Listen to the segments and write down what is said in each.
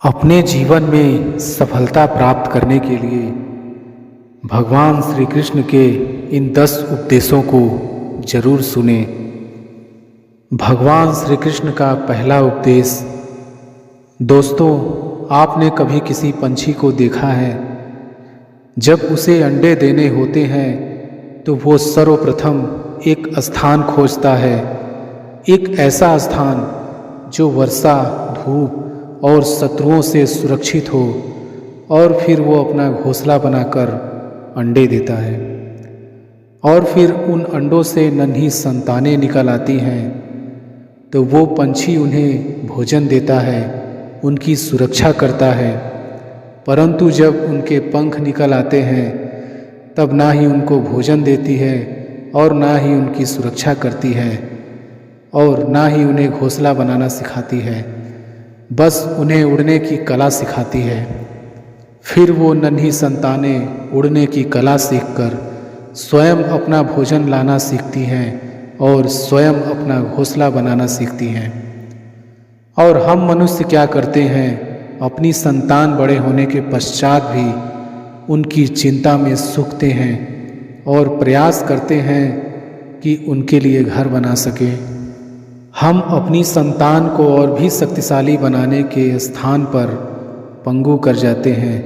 अपने जीवन में सफलता प्राप्त करने के लिए भगवान श्री कृष्ण के इन 10 उपदेशों को जरूर सुने। भगवान श्री कृष्ण का पहला उपदेश। दोस्तों, आपने कभी किसी पंछी को देखा है? जब उसे अंडे देने होते हैं तो वो सर्वप्रथम एक स्थान खोजता है, एक ऐसा स्थान जो वर्षा, धूप और शत्रुओं से सुरक्षित हो, और फिर वो अपना घोंसला बनाकर अंडे देता है। और फिर उन अंडों से नन्ही संतानें निकल आती हैं, तो वो पंछी उन्हें भोजन देता है, उनकी सुरक्षा करता है। परंतु जब उनके पंख निकल आते हैं तब ना ही उनको भोजन देती है और ना ही उनकी सुरक्षा करती है और ना ही उन्हें घोंसला बनाना सिखाती है, बस उन्हें उड़ने की कला सिखाती है। फिर वो नन्ही संतानें उड़ने की कला सीखकर स्वयं अपना भोजन लाना सीखती हैं और स्वयं अपना घोंसला बनाना सीखती हैं। और हम मनुष्य क्या करते हैं? अपनी संतान बड़े होने के पश्चात भी उनकी चिंता में सूखते हैं और प्रयास करते हैं कि उनके लिए घर बना सकें। हम अपनी संतान को और भी शक्तिशाली बनाने के स्थान पर पंगु कर जाते हैं।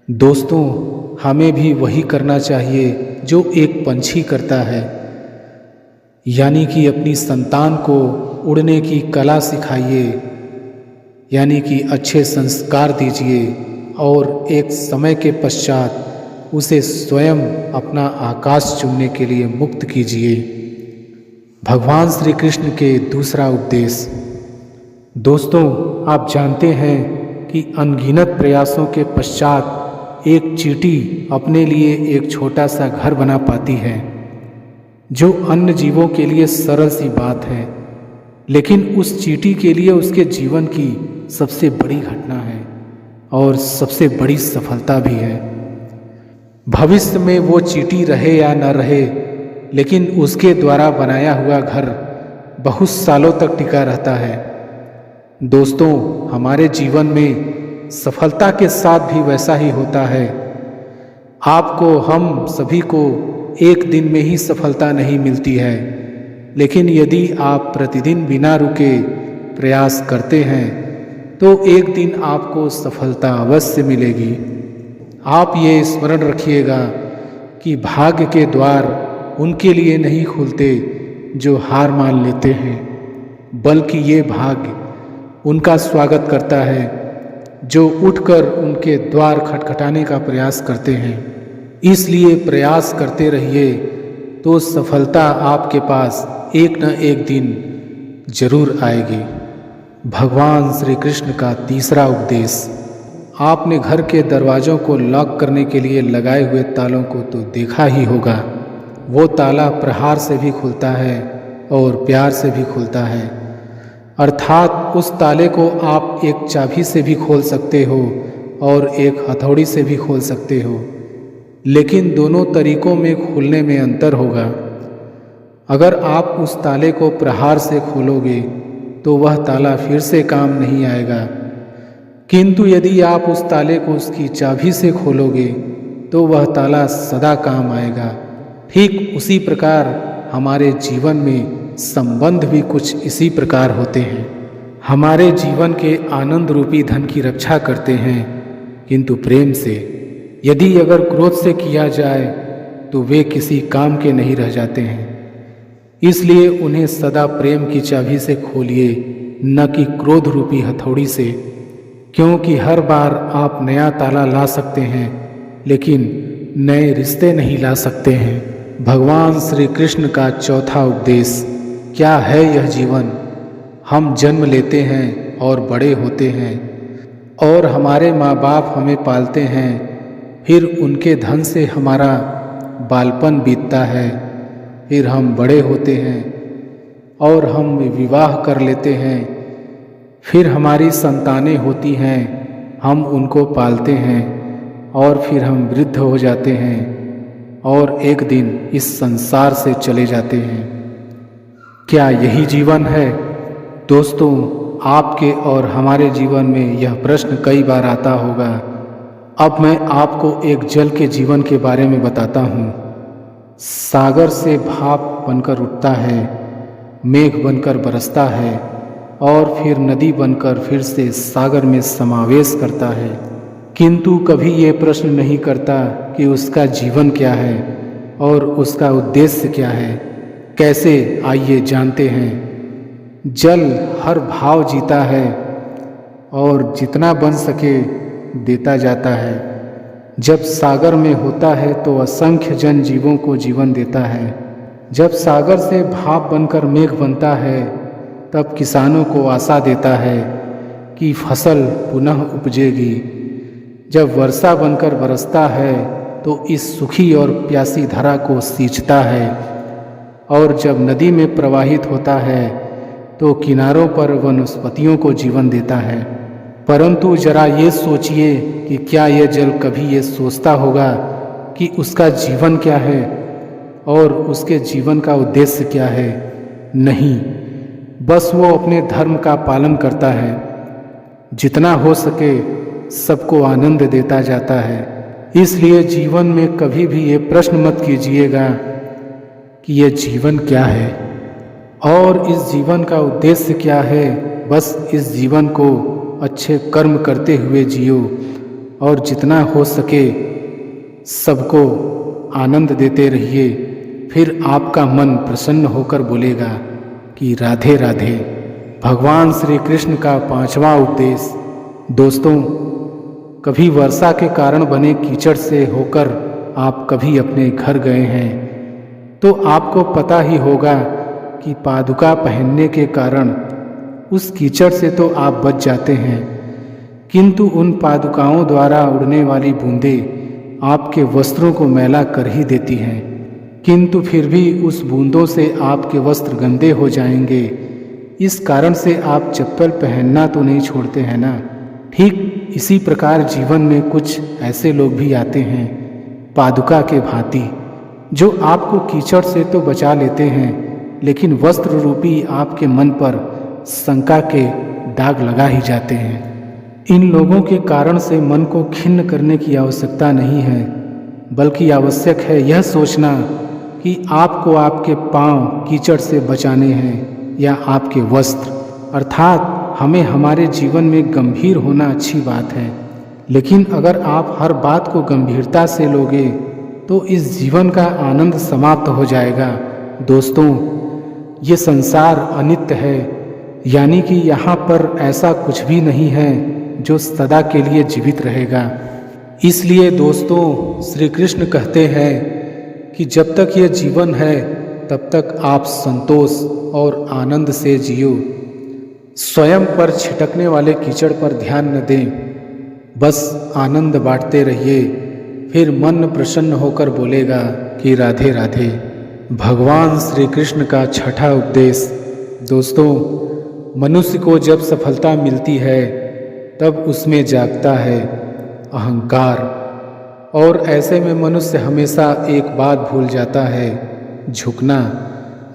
दोस्तों, हमें भी वही करना चाहिए जो एक पंछी करता है, यानी कि अपनी संतान को उड़ने की कला सिखाइए, यानी कि अच्छे संस्कार दीजिए और एक समय के पश्चात उसे स्वयं अपना आकाश चुनने के लिए मुक्त कीजिए। भगवान श्री कृष्ण के दूसरा उपदेश। दोस्तों, आप जानते हैं कि अनगिनत प्रयासों के पश्चात एक चींटी अपने लिए एक छोटा सा घर बना पाती है, जो अन्य जीवों के लिए सरल सी बात है, लेकिन उस चींटी के लिए उसके जीवन की सबसे बड़ी घटना है और सबसे बड़ी सफलता भी है। भविष्य में वो चींटी रहे या न रहे, लेकिन उसके द्वारा बनाया हुआ घर बहुत सालों तक टिका रहता है। दोस्तों, हमारे जीवन में सफलता के साथ भी वैसा ही होता है। आपको, हम सभी को एक दिन में ही सफलता नहीं मिलती है, लेकिन यदि आप प्रतिदिन बिना रुके प्रयास करते हैं तो एक दिन आपको सफलता अवश्य मिलेगी। आप ये स्मरण रखिएगा कि भाग्य के द्वार उनके लिए नहीं खुलते जो हार मान लेते हैं, बल्कि ये भाग्य उनका स्वागत करता है जो उठकर उनके द्वार खटखटाने का प्रयास करते हैं। इसलिए प्रयास करते रहिए तो सफलता आपके पास एक न एक दिन जरूर आएगी। भगवान श्री कृष्ण का तीसरा उपदेश। आपने घर के दरवाज़ों को लॉक करने के लिए लगाए हुए तालों को तो देखा ही होगा। वो ताला प्रहार से भी खुलता है और प्यार से भी खुलता है, अर्थात उस ताले को आप एक चाबी से भी खोल सकते हो और एक हथौड़ी से भी खोल सकते हो, लेकिन दोनों तरीकों में खुलने में अंतर होगा। अगर आप उस ताले को प्रहार से खोलोगे तो वह ताला फिर से काम नहीं आएगा, किंतु यदि आप उस ताले को उसकी चाबी से खोलोगे तो वह ताला सदा काम आएगा। ठीक उसी प्रकार हमारे जीवन में संबंध भी कुछ इसी प्रकार होते हैं। हमारे जीवन के आनंद रूपी धन की रक्षा करते हैं, किंतु प्रेम से। यदि अगर क्रोध से किया जाए तो वे किसी काम के नहीं रह जाते हैं। इसलिए उन्हें सदा प्रेम की चाबी से खोलिए, न कि क्रोध रूपी हथौड़ी से, क्योंकि हर बार आप नया ताला ला सकते हैं, लेकिन नए रिश्ते नहीं ला सकते हैं। भगवान श्री कृष्ण का चौथा उपदेश। क्या है यह जीवन? हम जन्म लेते हैं और बड़े होते हैं, और हमारे माँ बाप हमें पालते हैं, फिर उनके धन से हमारा बालपन बीतता है, फिर हम बड़े होते हैं और हम विवाह कर लेते हैं, फिर हमारी संतानें होती हैं, हम उनको पालते हैं और फिर हम वृद्ध हो जाते हैं और एक दिन इस संसार से चले जाते हैं। क्या यही जीवन है? दोस्तों, आपके और हमारे जीवन में यह प्रश्न कई बार आता होगा। अब मैं आपको एक जल के जीवन के बारे में बताता हूँ। सागर से भाप बनकर उठता है, मेघ बनकर बरसता है और फिर नदी बनकर फिर से सागर में समावेश करता है, किंतु कभी ये प्रश्न नहीं करता कि उसका जीवन क्या है और उसका उद्देश्य क्या है। कैसे, आइए जानते हैं। जल हर भाव जीता है और जितना बन सके देता जाता है। जब सागर में होता है तो असंख्य जन जीवों को जीवन देता है। जब सागर से भाप बनकर मेघ बनता है तब किसानों को आशा देता है कि फसल पुनः उपजेगी। जब वर्षा बनकर बरसता है तो इस सूखी और प्यासी धरा को सींचता है, और जब नदी में प्रवाहित होता है तो किनारों पर वनस्पतियों को जीवन देता है। परंतु जरा ये सोचिए कि क्या यह जल कभी ये सोचता होगा कि उसका जीवन क्या है और उसके जीवन का उद्देश्य क्या है? नहीं, बस वो अपने धर्म का पालन करता है। जितना हो सके सबको आनंद देता जाता है। इसलिए जीवन में कभी भी ये प्रश्न मत कीजिएगा कि यह जीवन क्या है और इस जीवन का उद्देश्य क्या है। बस इस जीवन को अच्छे कर्म करते हुए जियो और जितना हो सके सबको आनंद देते रहिए। फिर आपका मन प्रसन्न होकर बोलेगा कि राधे राधे। भगवान श्री कृष्ण का 5वां उपदेश। दोस्तों, कभी वर्षा के कारण बने कीचड़ से होकर आप कभी अपने घर गए हैं तो आपको पता ही होगा कि पादुका पहनने के कारण उस कीचड़ से तो आप बच जाते हैं, किंतु उन पादुकाओं द्वारा उड़ने वाली बूंदें आपके वस्त्रों को मैला कर ही देती हैं। किंतु फिर भी उस बूंदों से आपके वस्त्र गंदे हो जाएंगे। इस कारण से आप चप्पल पहनना तो नहीं छोड़ते हैं ना। ठीक इसी प्रकार जीवन में कुछ ऐसे लोग भी आते हैं पादुका के भांति, जो आपको कीचड़ से तो बचा लेते हैं लेकिन वस्त्र रूपी आपके मन पर शंका के दाग लगा ही जाते हैं। इन लोगों के कारण से मन को खिन्न करने की आवश्यकता नहीं है, बल्कि आवश्यक है यह सोचना कि आपको आपके पांव कीचड़ से बचाने हैं या आपके वस्त्र। अर्थात हमें हमारे जीवन में गंभीर होना अच्छी बात है, लेकिन अगर आप हर बात को गंभीरता से लोगे तो इस जीवन का आनंद समाप्त हो जाएगा। दोस्तों, ये संसार अनित्य है, यानी कि यहाँ पर ऐसा कुछ भी नहीं है जो सदा के लिए जीवित रहेगा। इसलिए दोस्तों, श्री कृष्ण कहते हैं कि जब तक ये जीवन है तब तक आप संतोष और आनंद से जियो। स्वयं पर छिटकने वाले कीचड़ पर ध्यान न दें, बस आनंद बांटते रहिए। फिर मन प्रसन्न होकर बोलेगा कि राधे राधे। भगवान श्री कृष्ण का 6वां उपदेश। दोस्तों, मनुष्य को जब सफलता मिलती है तब उसमें जागता है अहंकार, और ऐसे में मनुष्य हमेशा एक बात भूल जाता है, झुकना।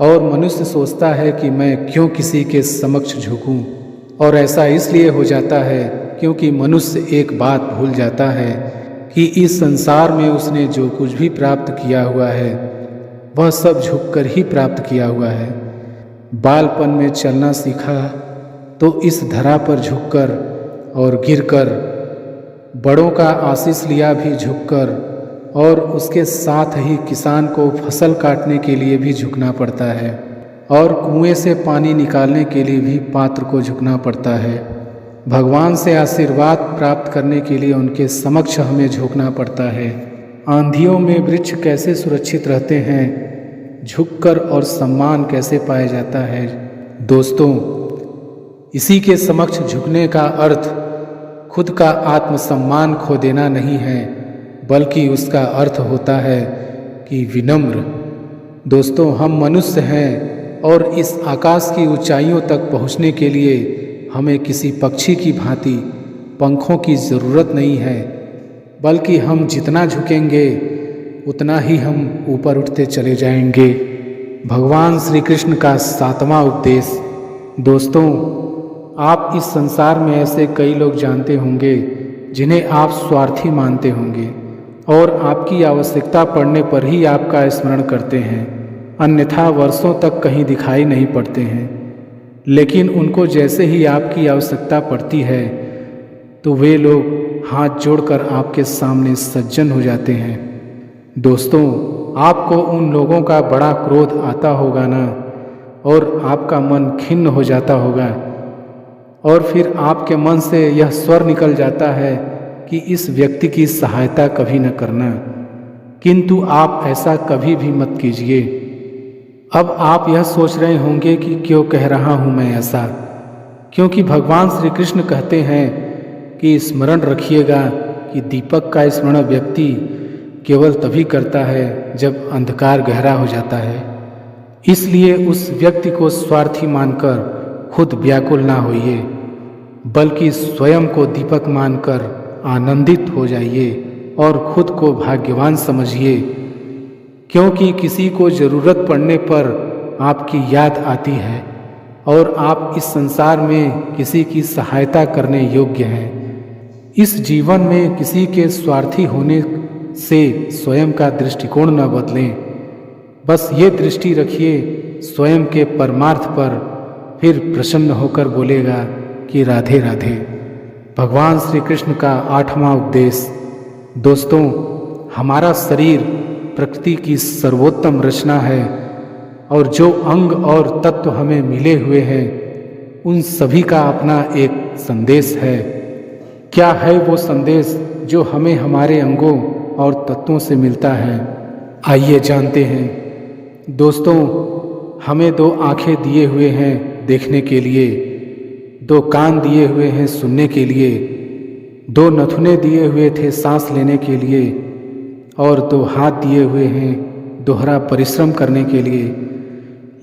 और मनुष्य सोचता है कि मैं क्यों किसी के समक्ष झुकूं, और ऐसा इसलिए हो जाता है क्योंकि मनुष्य एक बात भूल जाता है कि इस संसार में उसने जो कुछ भी प्राप्त किया हुआ है वह सब झुककर ही प्राप्त किया हुआ है। बालपन में चलना सीखा तो इस धरा पर झुककर और गिरकर, बड़ों का आशीष लिया भी झुककर, और उसके साथ ही किसान को फसल काटने के लिए भी झुकना पड़ता है, और कुएं से पानी निकालने के लिए भी पात्र को झुकना पड़ता है। भगवान से आशीर्वाद प्राप्त करने के लिए उनके समक्ष हमें झुकना पड़ता है। आंधियों में वृक्ष कैसे सुरक्षित रहते हैं, झुककर, और सम्मान कैसे पाया जाता है। दोस्तों, इसी के समक्ष झुकने का अर्थ खुद का आत्मसम्मान खो देना नहीं है, बल्कि उसका अर्थ होता है कि विनम्र। दोस्तों, हम मनुष्य हैं और इस आकाश की ऊंचाइयों तक पहुंचने के लिए हमें किसी पक्षी की भांति पंखों की ज़रूरत नहीं है, बल्कि हम जितना झुकेंगे उतना ही हम ऊपर उठते चले जाएंगे। भगवान श्री कृष्ण का 7वां उपदेश। दोस्तों, आप इस संसार में ऐसे कई लोग जानते होंगे जिन्हें आप स्वार्थी मानते होंगे और आपकी आवश्यकता पड़ने पर ही आपका स्मरण करते हैं, अन्यथा वर्षों तक कहीं दिखाई नहीं पड़ते हैं। लेकिन उनको जैसे ही आपकी आवश्यकता पड़ती है तो वे लोग हाथ जोड़कर आपके सामने सज्जन हो जाते हैं। दोस्तों, आपको उन लोगों का बड़ा क्रोध आता होगा ना, और आपका मन खिन्न हो जाता होगा और फिर आपके मन से यह स्वर निकल जाता है कि इस व्यक्ति की सहायता कभी न करना, किंतु आप ऐसा कभी भी मत कीजिए। अब आप यह सोच रहे होंगे कि क्यों कह रहा हूँ मैं ऐसा, क्योंकि भगवान श्री कृष्ण कहते हैं कि स्मरण रखिएगा कि दीपक का स्मरण व्यक्ति केवल तभी करता है जब अंधकार गहरा हो जाता है। इसलिए उस व्यक्ति को स्वार्थी मानकर खुद व्याकुल ना होइए, बल्कि स्वयं को दीपक मानकर आनंदित हो जाइए और खुद को भाग्यवान समझिए, क्योंकि किसी को ज़रूरत पड़ने पर आपकी याद आती है और आप इस संसार में किसी की सहायता करने योग्य हैं। इस जीवन में किसी के स्वार्थी होने से स्वयं का दृष्टिकोण न बदलें, बस ये दृष्टि रखिए स्वयं के परमार्थ पर, फिर प्रसन्न होकर बोलेगा कि राधे राधे। भगवान श्री कृष्ण का 8वां उपदेश। दोस्तों, हमारा शरीर प्रकृति की सर्वोत्तम रचना है और जो अंग और तत्व हमें मिले हुए हैं उन सभी का अपना एक संदेश है। क्या है वो संदेश जो हमें हमारे अंगों और तत्वों से मिलता है? आइए जानते हैं। दोस्तों, हमें 2 आँखें दिए हुए हैं देखने के लिए, 2 कान दिए हुए हैं सुनने के लिए, 2 नथुने दिए हुए थे सांस लेने के लिए और 2 हाथ दिए हुए हैं दोहरा परिश्रम करने के लिए।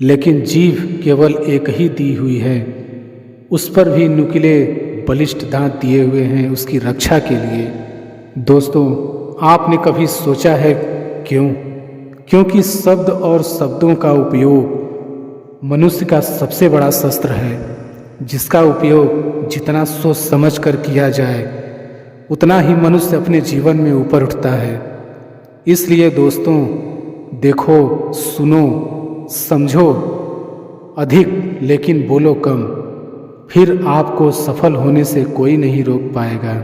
लेकिन जीभ केवल एक ही दी हुई है, उस पर भी नुकीले बलिष्ठ दांत दिए हुए हैं उसकी रक्षा के लिए। दोस्तों, आपने कभी सोचा है क्यों? क्योंकि शब्द और शब्दों का उपयोग मनुष्य का सबसे बड़ा शस्त्र है, जिसका उपयोग जितना सोच समझ कर किया जाए उतना ही मनुष्य अपने जीवन में ऊपर उठता है। इसलिए दोस्तों, देखो, सुनो, समझो अधिक लेकिन बोलो कम, फिर आपको सफल होने से कोई नहीं रोक पाएगा।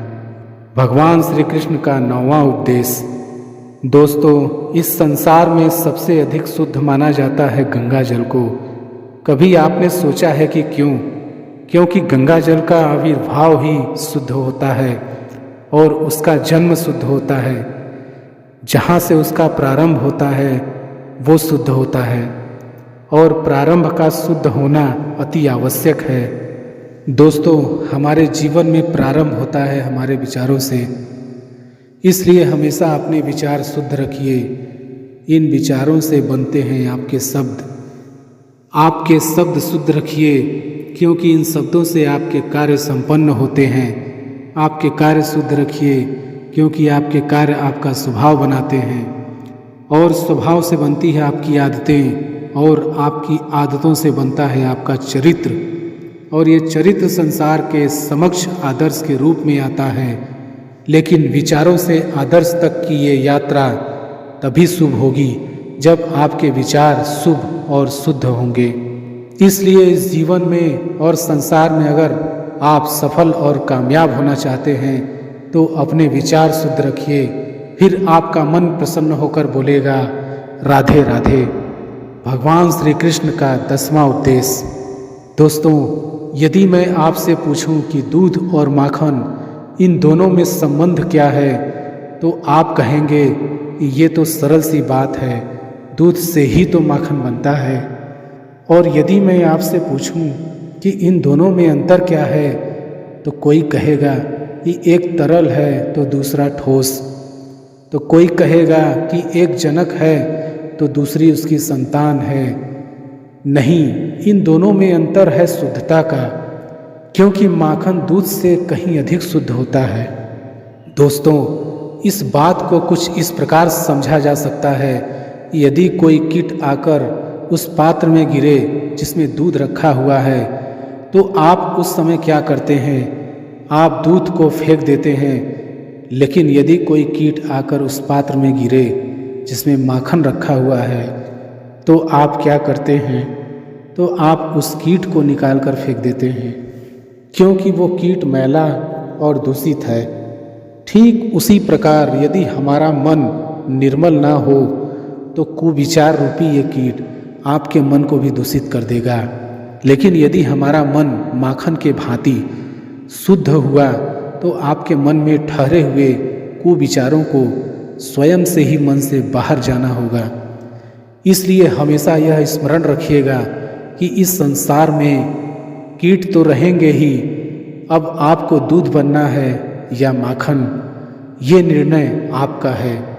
भगवान श्री कृष्ण का 9वां उपदेश। दोस्तों, इस संसार में सबसे अधिक शुद्ध माना जाता है गंगा जल को। कभी आपने सोचा है कि क्यों? क्योंकि गंगा जल का आविर्भाव ही शुद्ध होता है और उसका जन्म शुद्ध होता है। जहाँ से उसका प्रारंभ होता है वो शुद्ध होता है और प्रारंभ का शुद्ध होना अति आवश्यक है। दोस्तों, हमारे जीवन में प्रारंभ होता है हमारे विचारों से, इसलिए हमेशा अपने विचार शुद्ध रखिए। इन विचारों से बनते हैं आपके शब्द। आपके शब्द शुद्ध रखिए, क्योंकि इन शब्दों से आपके कार्य संपन्न होते हैं। आपके कार्य शुद्ध रखिए, क्योंकि आपके कार्य आपका स्वभाव बनाते हैं और स्वभाव से बनती है आपकी आदतें और आपकी आदतों से बनता है आपका चरित्र, और ये चरित्र संसार के समक्ष आदर्श के रूप में आता है। लेकिन विचारों से आदर्श तक की ये यात्रा तभी शुभ होगी जब आपके विचार शुभ और शुद्ध होंगे। इसलिए इस जीवन में और संसार में अगर आप सफल और कामयाब होना चाहते हैं तो अपने विचार शुद्ध रखिए, फिर आपका मन प्रसन्न होकर बोलेगा राधे राधे। भगवान श्री कृष्ण का 10वां उपदेश। दोस्तों, यदि मैं आपसे पूछूं कि दूध और माखन इन दोनों में संबंध क्या है तो आप कहेंगे कि ये तो सरल सी बात है, दूध से ही तो माखन बनता है। और यदि मैं आपसे पूछूं कि इन दोनों में अंतर क्या है तो कोई कहेगा कि एक तरल है तो दूसरा ठोस, तो कोई कहेगा कि एक जनक है तो दूसरी उसकी संतान है। नहीं, इन दोनों में अंतर है शुद्धता का, क्योंकि माखन दूध से कहीं अधिक शुद्ध होता है। दोस्तों, इस बात को कुछ इस प्रकार समझा जा सकता है, यदि कोई कीट आकर उस पात्र में गिरे जिसमें दूध रखा हुआ है तो आप उस समय क्या करते हैं? आप दूध को फेंक देते हैं। लेकिन यदि कोई कीट आकर उस पात्र में गिरे जिसमें माखन रखा हुआ है, तो आप क्या करते हैं? तो आप उस कीट को निकाल कर फेंक देते हैं, क्योंकि वो कीट मैला और दूषित है। ठीक उसी प्रकार यदि हमारा मन निर्मल ना हो तो कुविचार रूपी ये कीट आपके मन को भी दूषित कर देगा। लेकिन यदि हमारा मन माखन के भांति शुद्ध हुआ तो आपके मन में ठहरे हुए कुविचारों को स्वयं से ही मन से बाहर जाना होगा। इसलिए हमेशा यह स्मरण रखिएगा कि इस संसार में कीट तो रहेंगे ही, अब आपको दूध बनना है या माखन, ये निर्णय आपका है।